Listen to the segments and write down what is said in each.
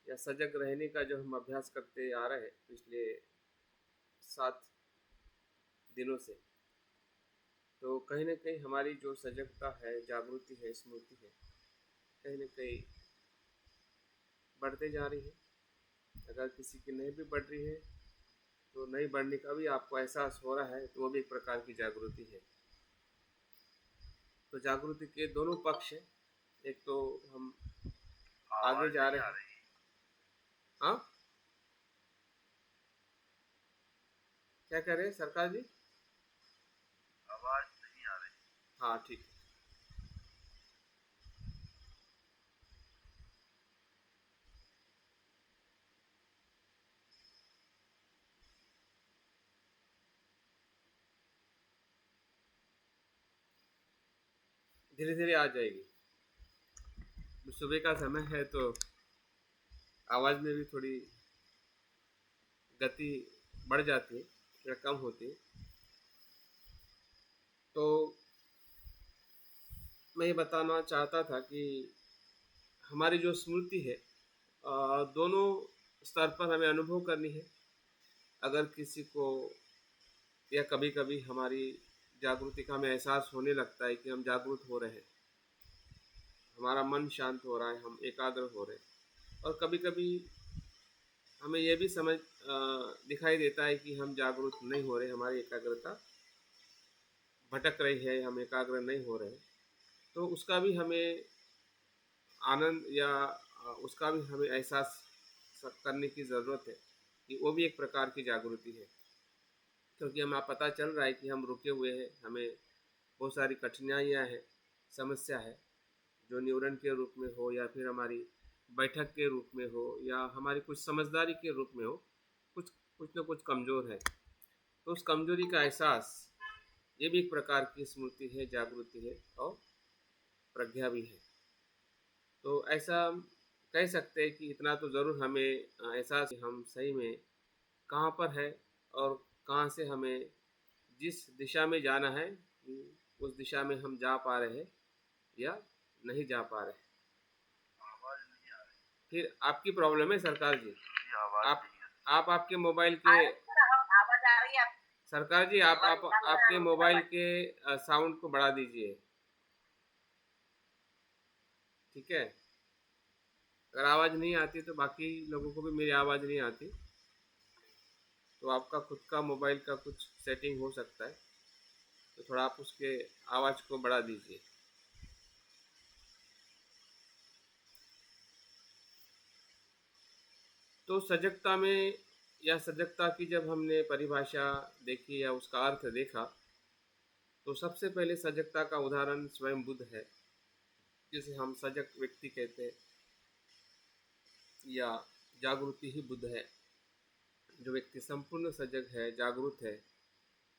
या सजग रहने का जो हम अभ्यास करते आ रहे हैं पिछले 7 दिनों से, तो कहीं न कहीं हमारी जो सजगता है, जागृति है, स्मृति है, कहीं न कहीं बढ़ते जा रही है। अगर किसी की नहीं भी बढ़ रही है, तो नहीं बढ़ने का भी आपको एहसास हो रहा है, तो वो भी एक प्रकार की जागृति है। तो जागृति के दोनों पक्ष हैं। एक तो हम आगे आवाज जा नहीं रहे आ हैं। रही। हाँ, क्या कह रहे हैं सरकार जी? आवाज नहीं आ रही। हाँ, ठीक है। धीरे धीरे आ जाएगी। सुबह का समय है तो आवाज़ में भी थोड़ी गति बढ़ जाती है या कम होती है। तो मैं ये बताना चाहता था कि हमारी जो स्मृति है, दोनों स्तर पर हमें अनुभव करनी है। अगर किसी को या कभी कभी हमारी जागृति का हमें एहसास होने लगता है कि हम जागरूक हो रहे हैं, हमारा मन शांत हो रहा है, हम एकाग्र हो रहे हैं। और कभी कभी हमें ये भी दिखाई देता है कि हम जागरूक नहीं हो रहे, हमारी एकाग्रता भटक रही है, हम एकाग्र नहीं हो रहे। तो उसका भी हमें आनंद या उसका भी हमें एहसास करने की ज़रूरत है कि वो भी एक प्रकार की जागृति है। क्योंकि हमें पता चल रहा है कि हम रुके हुए हैं, हमें बहुत सारी कठिनाइयाँ हैं, समस्या है, जो न्यूरन के रूप में हो या फिर हमारी बैठक के रूप में हो या हमारी कुछ समझदारी के रूप में हो, कुछ कुछ न कुछ कमज़ोर है। तो उस कमज़ोरी का एहसास, ये भी एक प्रकार की स्मृति है, जागृति है और प्रज्ञा भी है। तो ऐसा हम कह सकते हैं कि इतना तो ज़रूर हमें एहसास कि हम सही में कहाँ पर है और कहाँ से हमें जिस दिशा में जाना है, उस दिशा में हम जा पा रहे हैं या नहीं जा पा रहे। आवाज नहीं आ रही। फिर आपकी प्रॉब्लम है सरकार जी। जी, आवाज आप नहीं आ रही। आप आपके मोबाइल के आवाज आ रही है। सरकार जी, आप आपके मोबाइल के साउंड को बढ़ा दीजिए। ठीक है। अगर आवाज़ नहीं आती तो बाकी लोगों को भी मेरी आवाज़ नहीं आती, तो आपका खुद का मोबाइल का कुछ सेटिंग हो सकता है, तो थोड़ा आप उसके आवाज़ को बढ़ा दीजिए। तो सजगता में या सजगता की जब हमने परिभाषा देखी या उसका अर्थ देखा, तो सबसे पहले सजगता का उदाहरण स्वयं बुद्ध है, जिसे हम सजग व्यक्ति कहते हैं या जागृति ही बुद्ध है। जो व्यक्ति संपूर्ण सजग है, जागरूक है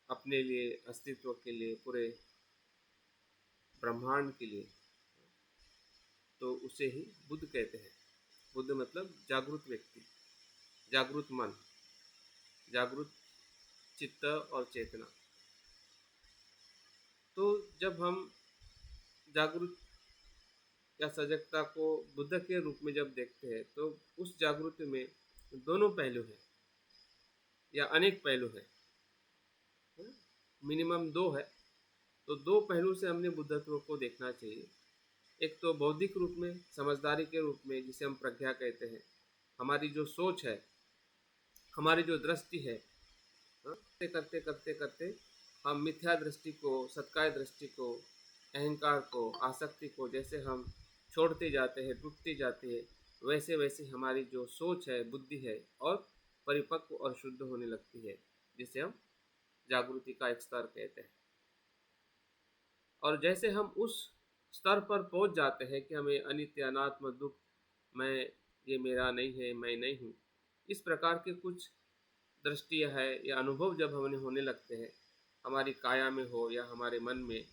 अपने लिए, अस्तित्व के लिए, पूरे ब्रह्मांड के लिए, तो उसे ही बुद्ध कहते हैं। बुद्ध मतलब जागरूक व्यक्ति, जागरूक मन, जागरूक चित्त और चेतना। तो जब हम जागरूक या सजगता को बुद्ध के रूप में जब देखते हैं, तो उस जागृति में दोनों पहलू हैं या अनेक पहलू हैं, मिनिमम दो है। तो दो पहलू से हमने बुद्धत्व को देखना चाहिए। एक तो बौद्धिक रूप में, समझदारी के रूप में, जिसे हम प्रज्ञा कहते हैं। हमारी जो सोच है, हमारी जो दृष्टि है, करते करते करते करते हम मिथ्या दृष्टि को, सत्काय दृष्टि को, अहंकार को, आसक्ति को जैसे हम छोड़ते जाते हैं, टूटते जाते हैं, वैसे वैसे हमारी जो सोच है, बुद्धि है, और परिपक्व और शुद्ध होने लगती है, जिसे हम जागृति का एक स्तर कहते हैं। और जैसे हम उस स्तर पर पहुंच जाते हैं कि हमें अनित्य, अनात्म, दुख, मैं, ये मेरा नहीं है, मैं नहीं हूँ, इस प्रकार के कुछ दृष्टि है या अनुभव जब हमें होने लगते हैं, हमारी काया में हो या हमारे मन में,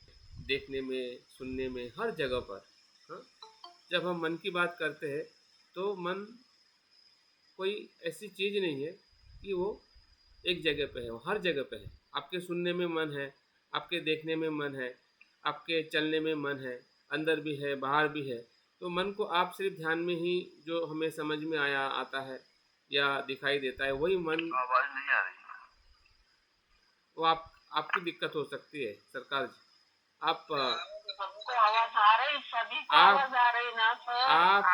देखने में, सुनने में, हर जगह पर, हाँ, जब हम मन की बात करते हैं, तो मन कोई ऐसी चीज़ नहीं है कि वो एक जगह पे है, वो हर जगह पे है। आपके सुनने में मन है, आपके देखने में मन है, आपके चलने में मन है, अंदर भी है, बाहर भी है। तो मन को आप सिर्फ ध्यान में ही जो हमें समझ में आता है या दिखाई देता है वही मन, आवाज नहीं आ रही। वो आपकी दिक्कत हो सकती है सरकार जी। आप सबको आवाज आ रही, सभी को आप आवाज आ रही ना सर। आप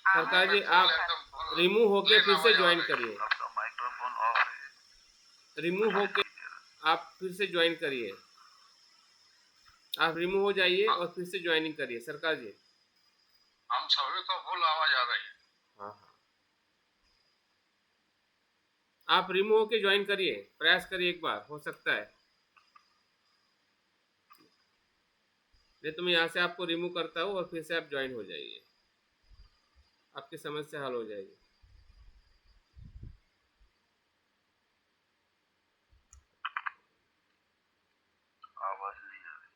सरकार जी आप रिमूव होके फिर से ज्वाइन करिए, आपका माइक्रोफोन ऑफ है। रिमूव होके आप फिर से ज्वाइन करिए, आप रिमूव हो जाइए और फिर से ज्वाइनिंग करिए सरकार जी। हम सभी को फुल आवाज आ रही है। हाँ हाँ, आप रिमूव होके ज्वाइन करिए, प्रयास करिए एक बार, हो सकता है। नहीं तो मैं यहाँ से आपको रिमूव करता हूँ और फिर से आप ज्वाइन हो जाइए, आपकी समस्या हल हो जाएगी। आवाज नहीं आ रही।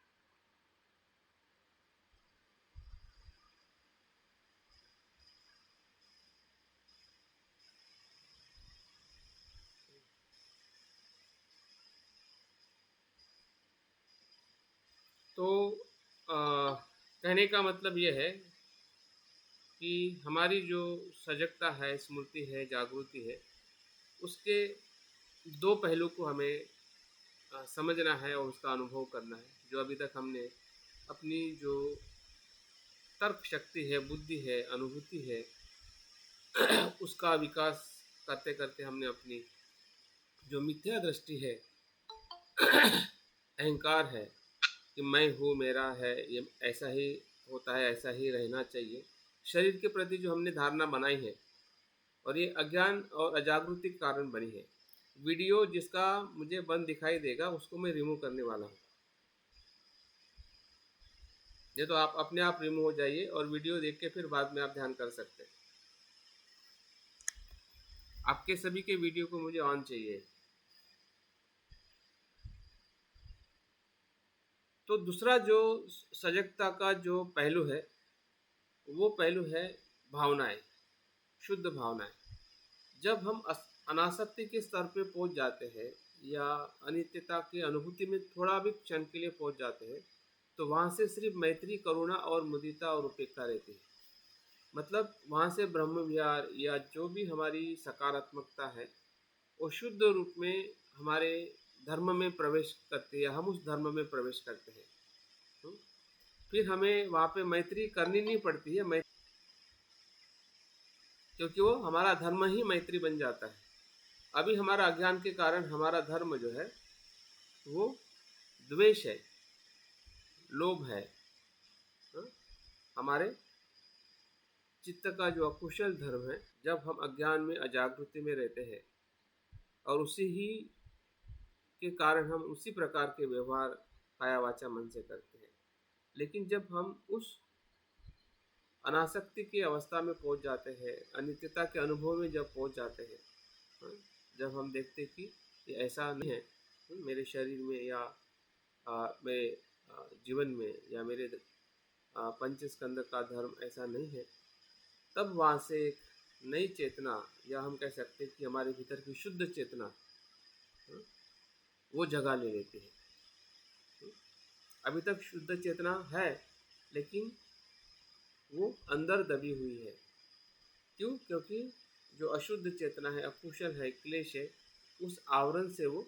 तो कहने का मतलब ये है कि हमारी जो सजगता है, स्मृति है, जागृति है, उसके दो पहलू को हमें समझना है और उसका अनुभव करना है। जो अभी तक हमने अपनी जो तर्क शक्ति है, बुद्धि है, अनुभूति है, उसका विकास करते करते हमने अपनी जो मिथ्या दृष्टि है, अहंकार है कि मैं हूँ, मेरा है, ये ऐसा ही होता है, ऐसा ही रहना चाहिए, शरीर के प्रति जो हमने धारणा बनाई है, और ये अज्ञान और अजागृति के कारण बनी है। वीडियो जिसका मुझे बंद दिखाई देगा उसको मैं रिमूव करने वाला हूँ। ये तो आप अपने आप रिमूव हो जाइए और वीडियो देख के फिर बाद में आप ध्यान कर सकते हैं। आपके सभी के वीडियो को मुझे ऑन चाहिए। तो दूसरा जो सजगता का जो पहलू है वो पहलू है भावनाएं, शुद्ध भावनाएं। जब हम अनासक्ति के स्तर पे पहुंच जाते हैं या अनित्यता की अनुभूति में थोड़ा भी क्षण के लिए पहुंच जाते हैं तो वहाँ से सिर्फ मैत्री, करुणा और मुदिता और उपेक्षा रहती है। मतलब वहाँ से ब्रह्म विहार या जो भी हमारी सकारात्मकता है वो शुद्ध रूप में हमारे धर्म में प्रवेश करती है, हम उस धर्म में प्रवेश करते हैं। फिर हमें वहाँ पे मैत्री करनी नहीं पड़ती है, क्योंकि वो हमारा धर्म ही मैत्री बन जाता है। अभी हमारा अज्ञान के कारण हमारा धर्म जो है वो द्वेष है, लोभ है। हमारे चित्त का जो अकुशल धर्म है, जब हम अज्ञान में, अजागृति में रहते हैं और उसी ही के कारण हम उसी प्रकार के व्यवहार काया वाचा मन से करते हैं। लेकिन जब हम उस अनासक्ति की अवस्था में पहुंच जाते हैं, अनित्यता के अनुभव में जब पहुंच जाते हैं, जब हम देखते कि ये ऐसा नहीं है मेरे शरीर में या मेरे जीवन में या मेरे पंचस्कंद का धर्म ऐसा नहीं है, तब वहाँ से एक नई चेतना, या हम कह सकते हैं कि हमारे भीतर की शुद्ध चेतना वो जगह ले लेती है। अभी तक शुद्ध चेतना है लेकिन वो अंदर दबी हुई है। क्यों? क्योंकि जो अशुद्ध चेतना है, अकुशल है, क्लेश है, उस आवरण से वो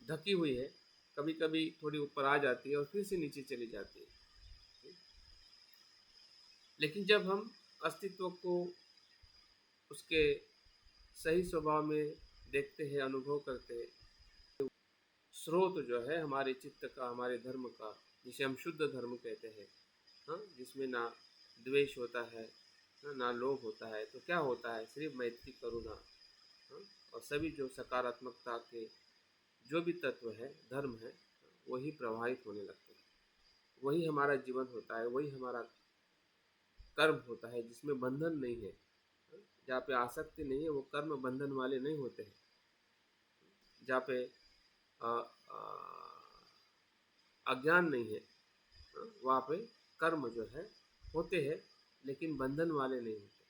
ढकी हुई है। कभी कभी थोड़ी ऊपर आ जाती है और फिर से नीचे चली जाती है। लेकिन जब हम अस्तित्व को उसके सही स्वभाव में देखते हैं, अनुभव करते हैं, स्रोत जो है हमारे चित्त का, हमारे धर्म का, जिसे हम शुद्ध धर्म कहते हैं, हाँ, जिसमें ना द्वेष होता है, ना लोभ होता है, तो क्या होता है? सिर्फ मैत्री, करुणा, हाँ, और सभी जो सकारात्मकता के जो भी तत्व है, धर्म है, वही प्रवाहित होने लगते हैं। वही हमारा जीवन होता है, वही हमारा कर्म होता है, जिसमें बंधन नहीं है। जहाँ पे आसक्ति नहीं है वो कर्म बंधन वाले नहीं होते हैं। जहाँ पे अज्ञान नहीं है, वहाँ पे कर्म जो है होते हैं लेकिन बंधन वाले नहीं होते,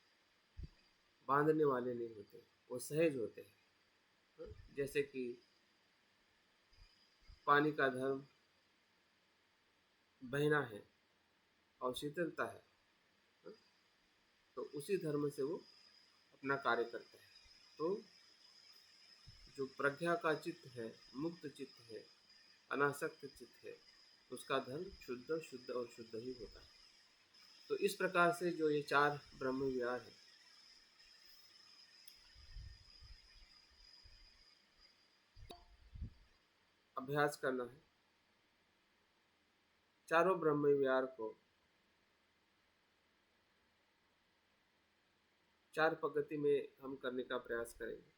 बांधने वाले नहीं होते, वो सहज होते हैं। जैसे कि पानी का धर्म बहना है और शीतलता है, तो उसी धर्म से वो अपना कार्य करता है। तो जो प्रज्ञा का चित्त है, मुक्त चित्त है, अनासक्त चित्त है, उसका धर्म शुद्ध शुद्ध और शुद्ध ही होता है। तो इस प्रकार से जो ये 4 ब्रह्म विहार है, अभ्यास करना है। चारों ब्रह्म विहार को 4 पद्धति में हम करने का प्रयास करेंगे।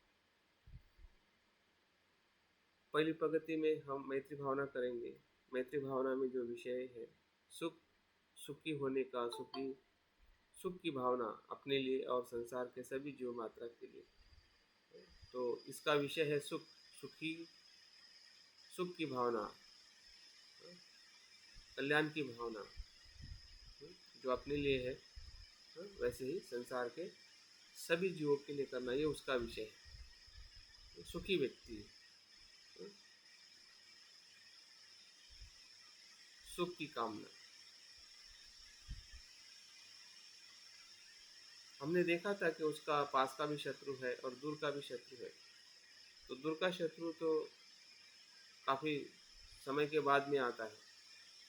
पहली पद्धति में हम मैत्री भावना करेंगे। मैत्री भावना में जो विषय है सुखी होने का, सुख की भावना अपने लिए और संसार के सभी जीव मात्रा के लिए। तो इसका विषय है सुख की भावना, कल्याण की भावना, जो अपने लिए है वैसे ही संसार के सभी जीवों के लिए करना, ये उसका विषय है। सुखी व्यक्ति, सुख की कामना। हमने देखा था कि उसका पास का भी शत्रु है और दूर का भी शत्रु है। तो दूर का शत्रु तो काफ़ी समय के बाद में आता है,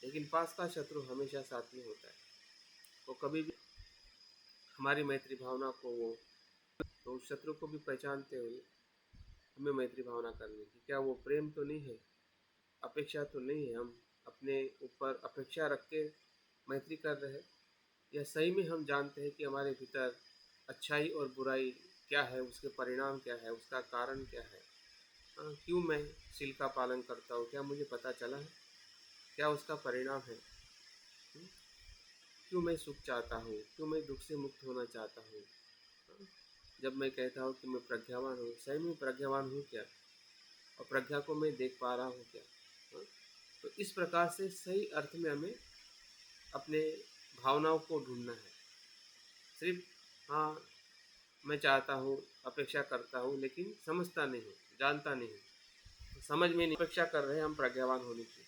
लेकिन पास का शत्रु हमेशा साथ में होता है। तो कभी भी हमारी मैत्री भावना को तो उस शत्रु को भी पहचानते हुए हमें मैत्री भावना करनी की। क्या वो प्रेम तो नहीं है, अपेक्षा तो नहीं है, हम अपने ऊपर अपेक्षा रख के मैत्री कर रहे हैं, या सही में हम जानते हैं कि हमारे भीतर अच्छाई और बुराई क्या है, उसके परिणाम क्या है, उसका कारण क्या है। क्यों मैं शील का पालन करता हूँ, क्या मुझे पता चला है, क्या उसका परिणाम है। क्यों मैं सुख चाहता हूँ, क्यों मैं दुख से मुक्त होना चाहता हूँ। जब मैं कहता हूँ कि मैं प्रज्ञावान हूँ, सही में प्रज्ञावान हूँ क्या, और प्रज्ञा को मैं देख पा रहा हूँ क्या। तो इस प्रकार से सही अर्थ में हमें अपने भावनाओं को ढूंढना है। सिर्फ हाँ मैं चाहता हूँ, अपेक्षा करता हूँ, लेकिन समझता नहीं हूँ, जानता नहीं हूँ, समझ में नहीं। अपेक्षा कर रहे हैं हम प्रज्ञावान होने की,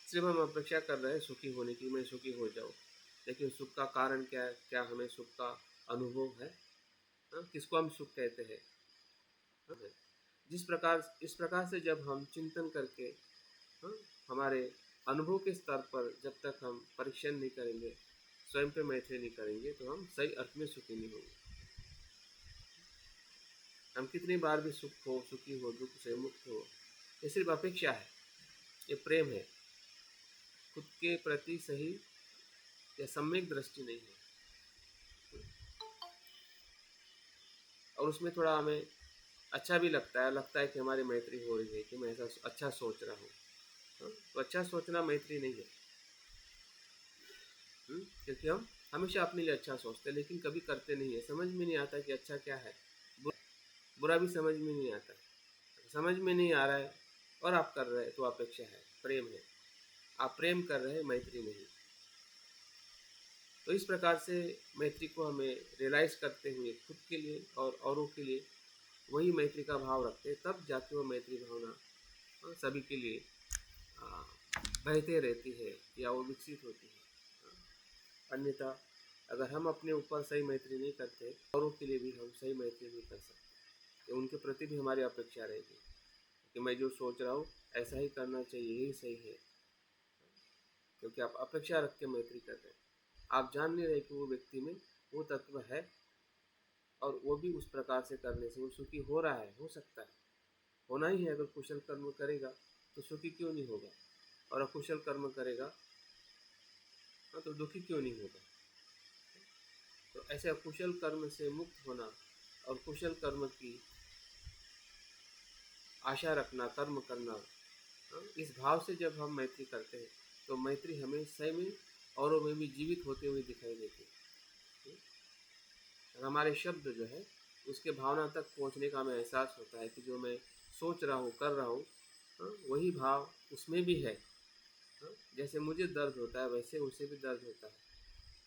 सिर्फ हम अपेक्षा कर रहे हैं सुखी होने की, मैं सुखी हो जाऊँ, लेकिन सुख का कारण क्या है, क्या हमें सुख का अनुभव है, किसको हम सुख कहते हैं। इस प्रकार से जब हम चिंतन करके हमारे अनुभव के स्तर पर जब तक हम परीक्षण नहीं करेंगे, स्वयं पे मैत्री नहीं करेंगे, तो हम सही अर्थ में सुखी नहीं होंगे। हम कितनी बार भी सुखी हो, दुख से मुक्त हो, ये सिर्फ अपेक्षा है, ये प्रेम है, खुद के प्रति सही या सम्यक दृष्टि नहीं है। और उसमें थोड़ा हमें अच्छा भी लगता है कि हमारी मैत्री हो रही है, कि मैं ऐसा अच्छा सोच रहा हूँ। तो अच्छा सोचना मैत्री नहीं है, क्योंकि हम हमेशा अपने लिए अच्छा सोचते हैं, लेकिन कभी करते नहीं है। समझ में नहीं आता कि अच्छा क्या है, बुरा भी समझ में नहीं आता। समझ में नहीं आ रहा है और आप कर रहे हैं, तो अपेक्षा है, प्रेम है। आप प्रेम कर रहे हैं, मैत्री नहीं। तो इस प्रकार से मैत्री को हमें रियलाइज करते हुए खुद के लिए और औरों के लिए वही मैत्री का भाव रखते हैं, तब जाके वो मैत्री भावना सभी के लिए बहते रहती है या वो विकसित होती है। अन्यथा अगर हम अपने ऊपर सही मैत्री नहीं करते, औरों के लिए भी हम सही मैत्री नहीं कर सकते, कि उनके प्रति भी हमारी अपेक्षा रहेगी कि मैं जो सोच रहा हूँ ऐसा ही करना चाहिए, यही सही है। क्योंकि आप अपेक्षा रख के मैत्री कर रहे हैं, आप जान नहीं रहे कि वो व्यक्ति में वो तत्व है, और वो भी उस प्रकार से करने से वो सुखी हो रहा है, हो सकता है, होना ही है। अगर कुशल कर्म करेगा तो सुखी क्यों नहीं होगा, और अकुशल कर्म करेगा तो दुखी क्यों नहीं होगा। तो ऐसे अकुशल कर्म से मुक्त होना और कुशल कर्म की आशा रखना, कर्म करना, इस भाव से जब हम मैत्री करते हैं, तो मैत्री हमें सही में औरों में भी जीवित होते हुए दिखाई देती है। और हमारे शब्द जो है उसके भावना तक पहुंचने का हमें एहसास होता है कि जो मैं सोच रहा हूँ, कर रहा हूँ, वही भाव उसमें भी है। जैसे मुझे दर्द होता है वैसे उसे भी दर्द होता है,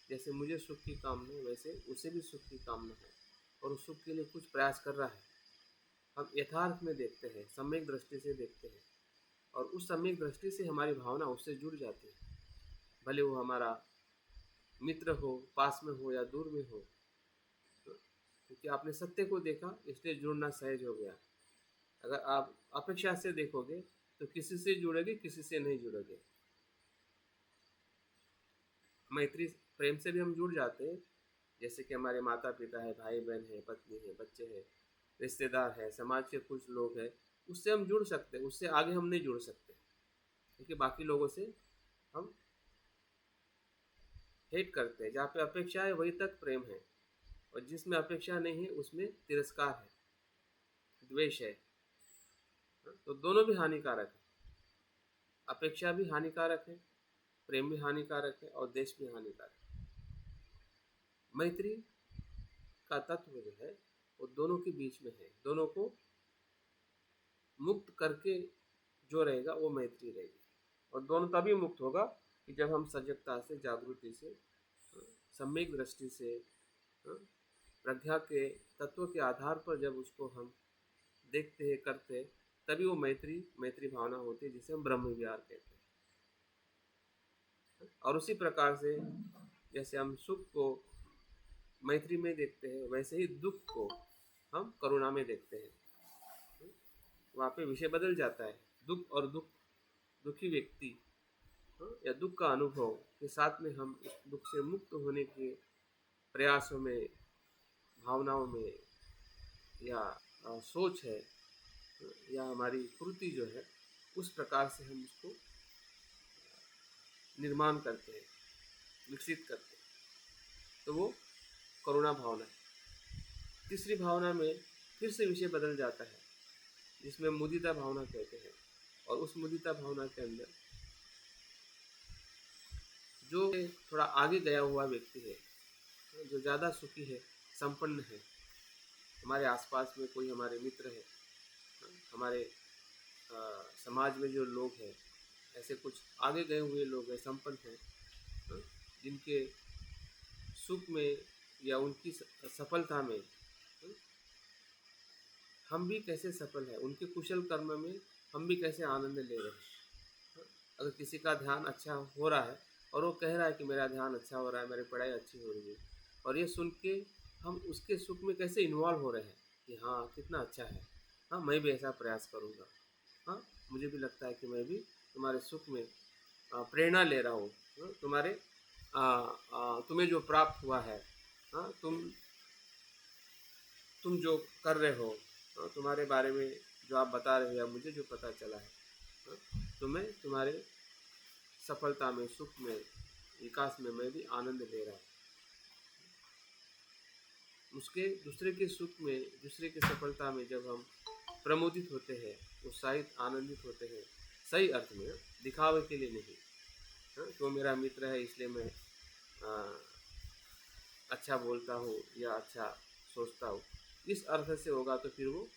जैसे मुझे सुख की कामना है वैसे उसे भी सुख की कामना है, और उस सुख के लिए कुछ प्रयास कर रहा है। हम यथार्थ में देखते हैं, सम्यक दृष्टि से देखते हैं, और उस सम्यक दृष्टि से हमारी भावना उससे जुड़ जाती है। भले वो हमारा मित्र हो, पास में हो या दूर में हो, क्योंकि आपने सत्य को देखा इसलिए जुड़ना सहज हो गया। अगर आप अपेक्षा से देखोगे तो किसी से जुड़ोगे, किसी से नहीं जुड़ोगे। मैत्री प्रेम से भी हम जुड़ जाते हैं, जैसे कि हमारे माता पिता है, भाई बहन है, पत्नी है, बच्चे हैं, रिश्तेदार है, समाज के कुछ लोग हैं, उससे हम जुड़ सकते हैं। उससे आगे हम नहीं जुड़ सकते, क्योंकि बाकी लोगों से हम हेट करते हैं। जहाँ पे अपेक्षा है वहीं तक प्रेम है, और जिसमें अपेक्षा नहीं है उसमें तिरस्कार है, द्वेष है। तो दोनों भी हानिकारक है। अपेक्षा भी हानिकारक है, प्रेम भी हानिकारक है, और देश भी हानिकारक है। मैत्री का तत्व जो है वो दोनों के बीच में है। दोनों को मुक्त करके जो रहेगा वो मैत्री रहेगी। और दोनों तभी मुक्त होगा कि जब हम सजगता से, जागृति से, सम्यक दृष्टि से, प्रज्ञा के तत्व के आधार पर जब उसको हम देखते हैं, करते हैं, तभी वो मैत्री भावना होती है, जिसे हम ब्रह्म विहार कहते हैं। और उसी प्रकार से जैसे हम सुख को मैत्री में देखते हैं, वैसे ही दुख को हम करुणा में देखते हैं। वहाँ पे विषय बदल जाता है। दुख और दुखी व्यक्ति या दुख का अनुभव के साथ में हम उस दुख से मुक्त होने के प्रयासों में, भावनाओं में, या सोच है, या हमारी कृति जो है, उस प्रकार से हम उसको निर्माण करते हैं, विकसित करते हैं। तो वो करुणा भावना है। तीसरी भावना में फिर से विषय बदल जाता है, जिसमें मुदिता भावना कहते हैं। और उस मुदिता भावना के अंदर जो थोड़ा आगे गया हुआ व्यक्ति है, जो ज़्यादा सुखी है, संपन्न है, हमारे आसपास में कोई हमारे मित्र है, हमारे समाज में जो लोग हैं, ऐसे कुछ आगे गए हुए लोग हैं, संपन्न हैं, जिनके सुख में या उनकी सफलता में हम भी कैसे सफल हैं, उनके कुशल कर्म में हम भी कैसे आनंद ले रहे हैं। अगर किसी का ध्यान अच्छा हो रहा है और वो कह रहा है कि मेरा ध्यान अच्छा हो रहा है, मेरी पढ़ाई अच्छी हो रही है, और ये सुन के हम उसके सुख में कैसे इन्वॉल्व हो रहे हैं कि हाँ कितना अच्छा है, हाँ मैं भी ऐसा प्रयास करूँगा, हाँ मुझे भी लगता है कि मैं भी तुम्हारे सुख में प्रेरणा ले रहा हूँ, तुम्हारे तुम्हें जो प्राप्त हुआ है, हाँ तुम जो कर रहे हो, तुम्हारे बारे में जो आप बता रहे हो, मुझे जो पता चला है, तो मैं तुम्हारे सफलता में, सुख में, विकास में मैं भी आनंद ले रहा हूँ। उसके दूसरे के सुख में, दूसरे की सफलता में जब हम प्रमोदित होते हैं, उत्साहित, आनंदित होते हैं, सही अर्थ में, दिखावे के लिए नहीं, तो मेरा मित्र है इसलिए मैं अच्छा बोलता हूँ या अच्छा सोचता हूँ, इस अर्थ से होगा तो फिर वो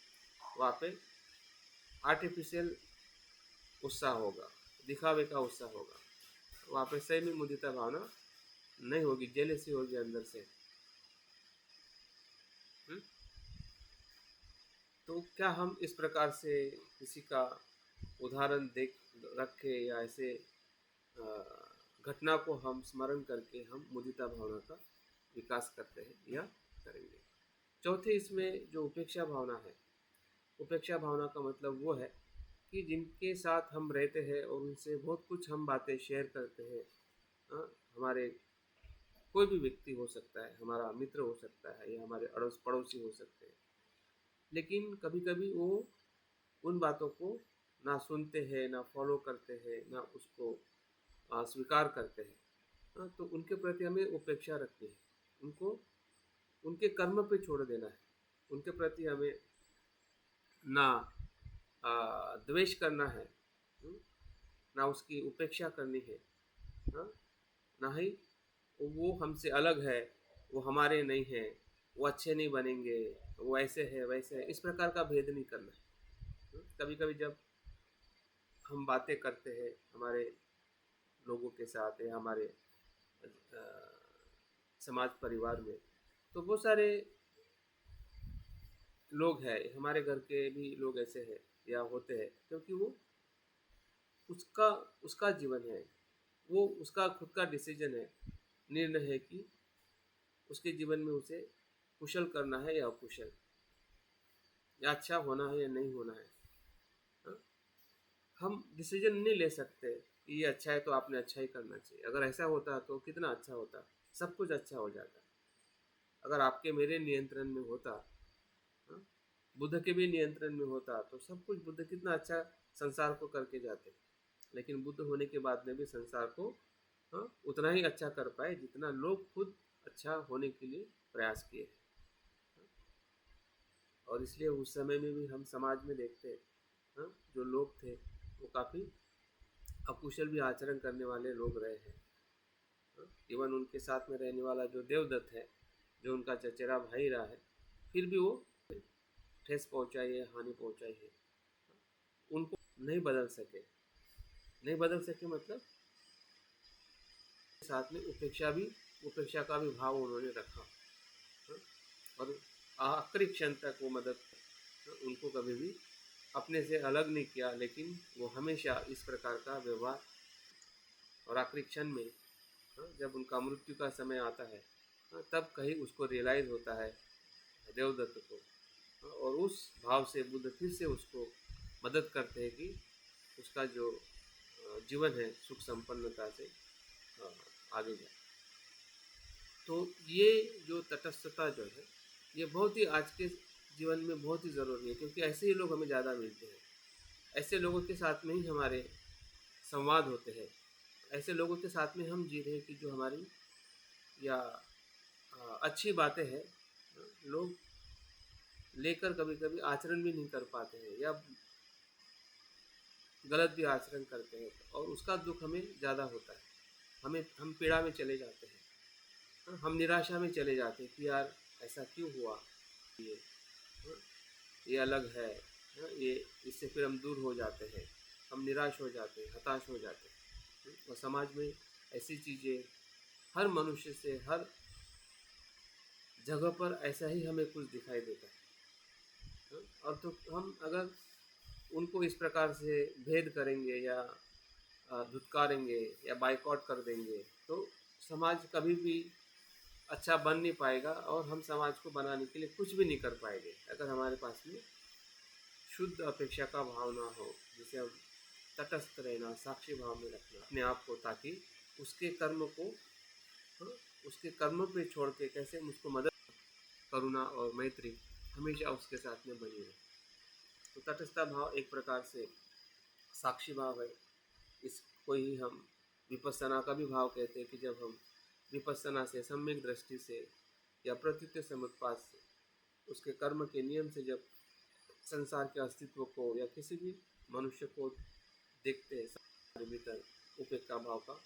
वहाँ पे आर्टिफिशियल उत्साह होगा, दिखावे का उत्साह होगा। वहाँ पे सही में मुदिता भावना नहीं होगी, जेलसी होगी अंदर से। तो क्या हम इस प्रकार से किसी का उदाहरण देख रखे या ऐसे घटना को हम स्मरण करके हम मुदिता भावना का विकास करते हैं या करेंगे। चौथे इसमें जो उपेक्षा भावना है, उपेक्षा भावना का मतलब वो है कि जिनके साथ हम रहते हैं और उनसे बहुत कुछ हम बातें शेयर करते हैं, हमारे कोई भी व्यक्ति हो सकता है, हमारा मित्र हो सकता है या हमारे अड़ोस पड़ोसी हो सकते हैं, लेकिन कभी कभी वो उन बातों को ना सुनते हैं, ना फॉलो करते हैं, ना उसको स्वीकार करते हैं। तो उनके प्रति हमें उपेक्षा रखनी है, उनको उनके कर्म पे छोड़ देना है। उनके प्रति हमें ना द्वेष करना है, ना उसकी उपेक्षा करनी है, ना ही वो हमसे अलग है, वो हमारे नहीं है, वो अच्छे नहीं बनेंगे, वो ऐसे है वैसे है, इस प्रकार का भेद नहीं करना है। कभी कभी जब हम बातें करते हैं हमारे लोगों के साथ या हमारे समाज परिवार में, तो बहुत सारे लोग हैं, हमारे घर के भी लोग ऐसे हैं या होते हैं, क्योंकि वो उसका उसका जीवन है, वो उसका खुद का डिसीजन है, निर्णय है कि उसके जीवन में उसे कुशल करना है या अकुशल, या अच्छा होना है या नहीं होना है। हाँ? हम डिसीजन नहीं ले सकते कि ये अच्छा है तो आपने अच्छा ही करना चाहिए। अगर ऐसा होता तो कितना अच्छा होता, सब कुछ अच्छा हो जाता। अगर आपके मेरे नियंत्रण में होता, हाँ, बुद्ध के भी नियंत्रण में होता तो सब कुछ बुद्ध कितना अच्छा संसार को करके जाते। लेकिन बुद्ध होने के बाद में भी संसार को, हाँ, उतना ही अच्छा कर पाए जितना लोग खुद अच्छा होने के लिए प्रयास किए। और इसलिए उस समय में भी हम समाज में देखते हैं, हाँ, जो लोग थे वो काफ़ी अकुशल भी आचरण करने वाले लोग रहे हैं। इवन उनके साथ में रहने वाला जो देवदत्त है, जो उनका चचेरा भाई रहा है, फिर भी वो ठेस पहुंचाई है, हानि पहुंचाई है, उनको नहीं बदल सके। नहीं बदल सके मतलब साथ में उपेक्षा का भी भाव उन्होंने रखा। हाँ? और आखिरी क्षण तक वो मदद, उनको कभी भी अपने से अलग नहीं किया, लेकिन वो हमेशा इस प्रकार का व्यवहार। और आखिरी क्षण में, हाँ, जब उनका मृत्यु का समय आता है, हाँ, तब कहीं उसको रियलाइज़ होता है देवदत्त को, हाँ, और उस भाव से बुद्ध फिर से उसको मदद करते हैं कि उसका जो जीवन है सुख संपन्नता से आगे जाए। तो ये जो तटस्थता जो है, ये बहुत ही आज के जीवन में बहुत ही ज़रूरी है, क्योंकि ऐसे ही लोग हमें ज़्यादा मिलते हैं। ऐसे लोगों के साथ में ही हमारे संवाद होते हैं। ऐसे लोगों के साथ में हम जी रहे हैं कि जो हमारी या अच्छी बातें हैं, लोग लेकर कभी कभी आचरण भी नहीं कर पाते हैं या गलत भी आचरण करते हैं, और उसका दुख हमें ज़्यादा होता है। हम पीड़ा में चले जाते हैं, हम निराशा में चले जाते हैं कि यार ऐसा क्यों हुआ, ये, हाँ, ये अलग है, हाँ, ये इससे फिर हम दूर हो जाते हैं, हम निराश हो जाते हैं, हताश हो जाते हैं। और समाज में ऐसी चीज़ें हर मनुष्य से हर जगह पर ऐसा ही हमें कुछ दिखाई देता है। हाँ? और तो हम अगर उनको इस प्रकार से भेद करेंगे या धुतकारेंगे या बाइकआउट कर देंगे तो समाज कभी भी अच्छा बन नहीं पाएगा, और हम समाज को बनाने के लिए कुछ भी नहीं कर पाएंगे अगर हमारे पास में शुद्ध अपेक्षा का भाव ना हो, जिसे हम तटस्थ रहना, साक्षी भाव में रखना अपने आप को, ताकि उसके कर्म को, हाँ, उसके कर्म पे छोड़ के कैसे मुझको मदद, करुणा और मैत्री हमेशा उसके साथ में बनी रहे। तो तटस्थ भाव एक प्रकार से साक्षी भाव है। इसको ही हम विपස්සना का भी भाव कहते हैं कि जब हम विपස්සना से, सम्यक दृष्टि से या प्रत्युत्य समुत्पाद से, उसके कर्म के नियम से जब संसार के अस्तित्व को या किसी भी मनुष्य को देखते हैं, हमारे भीतर उपेक्षा भाव का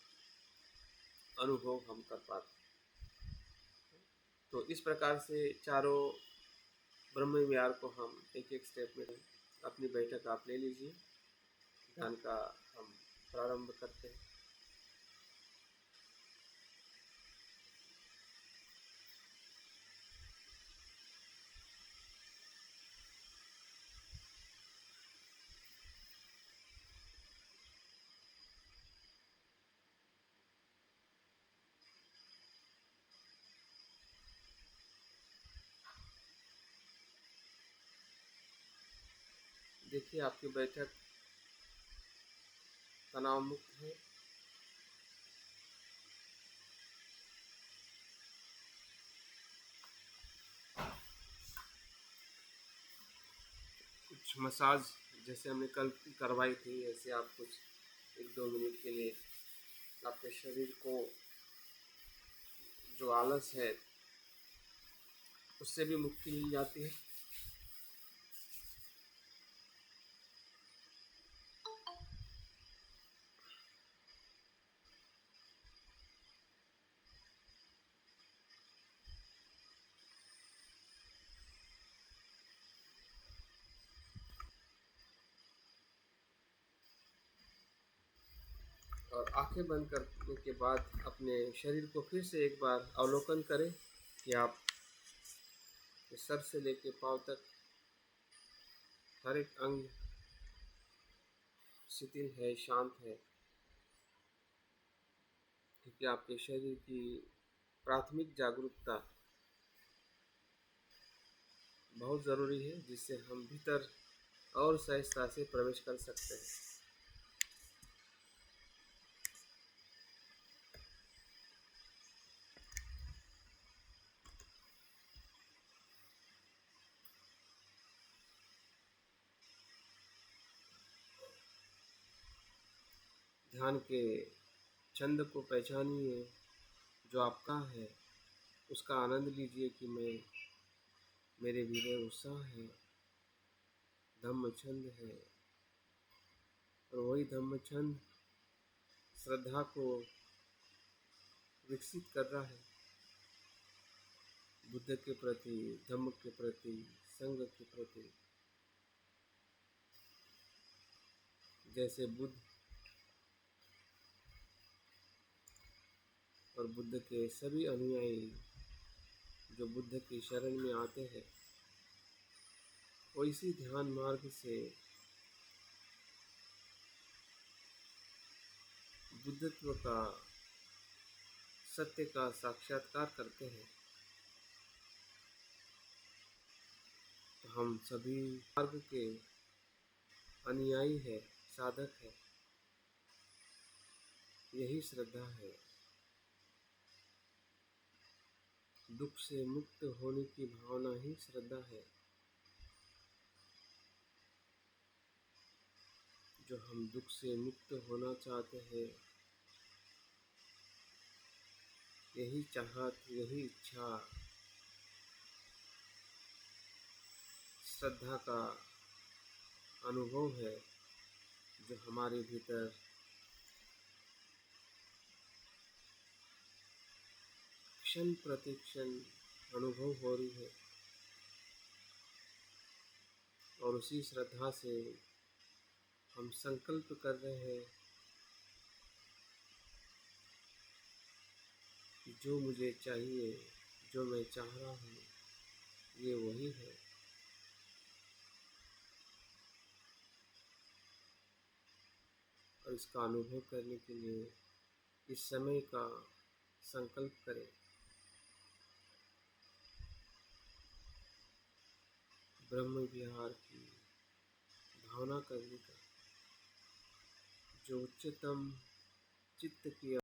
अनुभव हम कर पाते हैं। तो इस प्रकार से चारों ब्रह्म विहार को हम एक एक स्टेप में, अपनी बैठक आप ले लीजिए, ध्यान का हम प्रारंभ करते हैं। देखिए आपकी बैठक तनाव मुक्त है। कुछ मसाज जैसे हमने कल करवाई थी, ऐसे आप कुछ 1-2 मिनट के लिए आपके शरीर को जो आलस है उससे भी मुक्ति मिल जाती है। और आंखें बंद करने के बाद अपने शरीर को फिर से एक बार अवलोकन करें कि आप सर से लेकर पांव तक हर एक अंग शिथिल है, शांत है, कि आपके शरीर की प्राथमिक जागरूकता बहुत ज़रूरी है, जिससे हम भीतर और सहजता से प्रवेश कर सकते हैं। ध्यान के छंद को पहचानिए जो आपका है, उसका आनंद लीजिए कि मेरे भीतर उत्साह है, धम्म छंद है, और वही धम्म छंद श्रद्धा को विकसित कर रहा है, बुद्ध के प्रति, धम्म के प्रति, संघ के प्रति। जैसे बुद्ध और बुद्ध के सभी अनुयायी जो बुद्ध की शरण में आते हैं, वो इसी ध्यान मार्ग से बुद्धत्व का, सत्य का साक्षात्कार करते हैं। तो हम सभी मार्ग के अनुयायी है, साधक है। यही श्रद्धा है। दुख से मुक्त होने की भावना ही श्रद्धा है। जो हम दुख से मुक्त होना चाहते हैं, यही चाहत, यही इच्छा श्रद्धा का अनुभव है, जो हमारे भीतर क्षण प्रतिक्षण अनुभव हो रही है। और उसी श्रद्धा से हम संकल्प कर रहे हैं कि जो मुझे चाहिए, जो मैं चाह रहा हूँ, ये वही है। और इसका अनुभव करने के लिए इस समय का संकल्प करें। ब्रह्म विहार की भावना करने का, जो उच्चतम चित्त की